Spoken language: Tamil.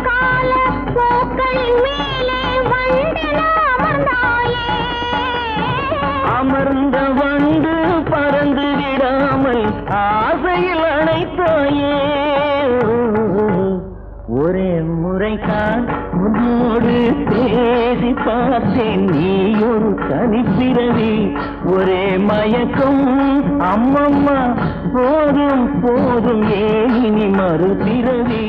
கால பூக்களின் மேலே வண்டென அமர்ந்தாயே. அமர்ந்த வண்டு பறந்து விடாமல் ஆசையில் அணைத்தாயே. ஒரே முறைதான் உன்னோடு பேசி பார்த்தேன், நீ ஒரு தனிப்பிறவி. ஒரே மயக்கம் அம்மம்மா, போதும் போதும் ஏனி மறுபிறவி.